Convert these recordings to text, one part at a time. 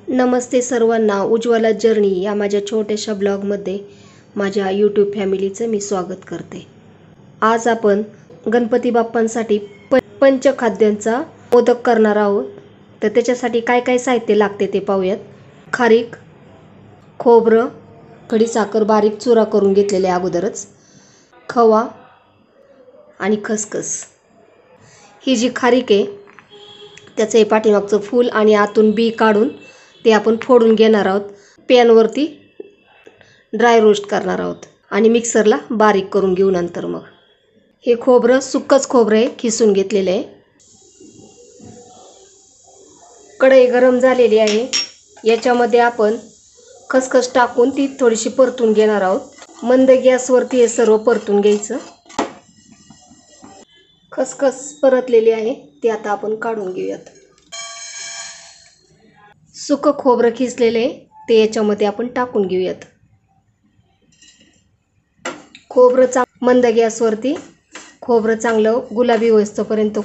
नमस्ते सर्वांना, उज्ज्वला जर्नी या माझ्या छोट्याशा ब्लॉगमध्ये माझ्या यूट्यूब फॅमिलीचं मी स्वागत करते। आज आपण गणपती बाप्पांसाठी पंचखाद्यांचा मोदक करणार आहोत। तर त्याच्यासाठी काय काय साहित्य लागते ते पाहूयात। खारीक, खोबरं, खडीसाखर बारीक चुरा करून घेतलेले अगोदरच, खवा आणि खसखस। ही जी खारीक आहे त्याचे पाठीमागचं फूल आणि आतून बी काढून ते आपण फोडून घेणार आहोत। पॅनवरती ड्राय रोस्ट करणार आहोत आणि मिक्सरला बारीक करून घेऊ नंतर। मग हे खोबरं सुक्कच खोबरं आहे, खिसून घेतलेले आहे। कढई गरम झालेली आहे, याच्यामध्ये आपण खसखस टाकून ती थोडीशी परतून घेणार आहोत। मंद गॅसवरती हे सर्व परतून घ्यायचं। खसखस परतलेली आहे, ती आता आपण काढून घेऊयात। सुकं खोबरं खिसलेले ते याच्यामध्ये आपण टाकून घेऊयात। खोबरं मंद गॅसवरती खोबरं चांगलं गुलाबी होईपर्यंत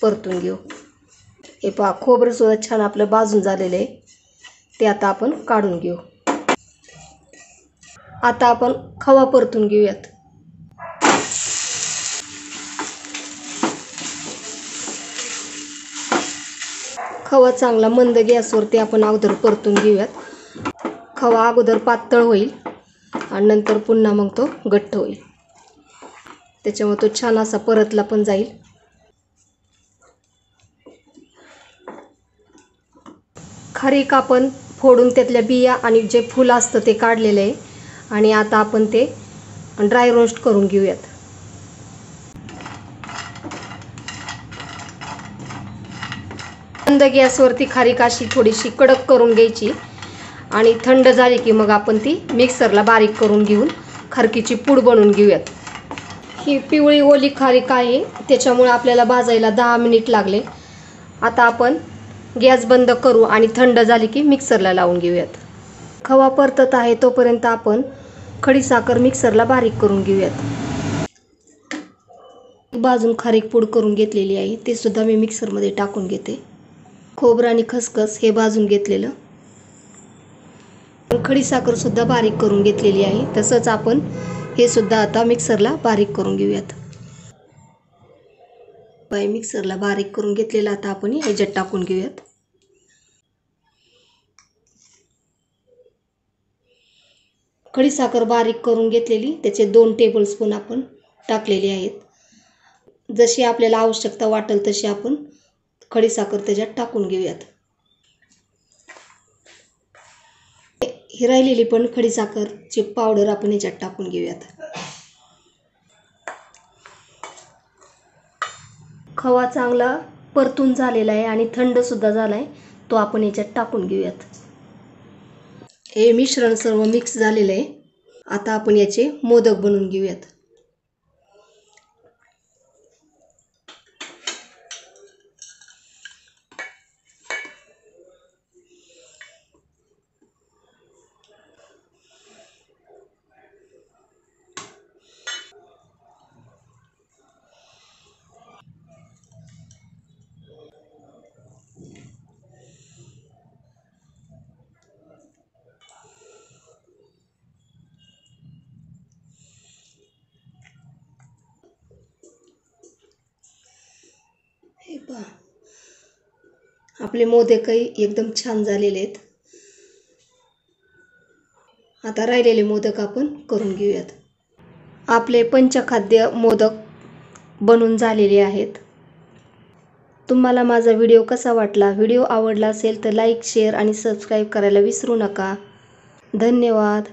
परतून घेऊ। हे पहा, खोबरं सुद्धा छान आपलं भाजून झालेलं आहे, ते आता आपण काढून घेऊ। आता आपण खवा परतून घेऊयात। खवा चांगला मंद गॅसवरती आपण अगोदर परतून घेऊयात। खवा अगोदर पातळ होईल आणि नंतर पुन्हा मग तो घट्ट होईल, त्याच्यामुळे तो छान असा परतला पण जाईल। खारीक आपण फोडून त्यातल्या बिया आणि जे फूल असतं ते काढलेलं आहे आणि आता आपण ते ड्राय रोस्ट करून घेऊयात। मंद गॅसवरती खारीक अशी थोडीशी कडक करून घ्यायची आणि थंड झाली की मग आपण ती मिक्सरला बारीक करून घेऊन खारकीची पूड बनवून घेऊयात। ही पिवळी ओली खारीक आहे, त्याच्यामुळे आपल्याला भाजायला 10 मिनिट लागले। आता आपण गॅस बंद करू आणि थंड झाली की मिक्सरला लावून घेऊयात। खवा परतत आहे तोपर्यंत आपण खडीसाखर मिक्सरला बारीक करून घेऊयात। भाजून खारीक पूड करून घेतलेली आहे, ते सुद्धा मी मिक्सरमध्ये टाकून घेते। खोबरं आणि खसखस हे भाजून घेतलेलं, खडीसाखर सुद्धा बारीक करून घेतलेली आहे। तसंच आपण हे सुद्धा आता मिक्सरला बारीक करून घेऊयात। मिक्सरला बारीक करून घेतलेलं आता आपण ह्याच्यात टाकून घेऊयात। खडीसाखर बारीक करून घेतलेली त्याचे 2 टेबलस्पून आपण टाकलेले आहेत। जशी आपल्याला आवश्यकता वाटेल तशी आपण खडीसाखर त्याच्यात टाकून घेऊयात। ही राहिलेली पण खडीसाखरची पावडर आपण याच्यात टाकून घेऊयात। खवा चांगला परतून झालेला आहे आणि थंड सुद्धा झालाय, तो आपण याच्यात टाकून घेऊयात। हे मिश्रण सर्व मिक्स झालेलं आहे, आता आपण याचे मोदक बनवून घेऊयात। हे पहा, आपले मोदकही एकदम छान झालेले आहेत। आता राहिलेले मोदक आपण करून घेऊयात। आपले पंचखाद्य मोदक बनून झालेले आहेत। तुम्हाला माझा व्हिडिओ कसा वाटला? व्हिडिओ आवडला असेल तर लाईक, शेअर आणि सबस्क्राईब करायला विसरू नका। धन्यवाद।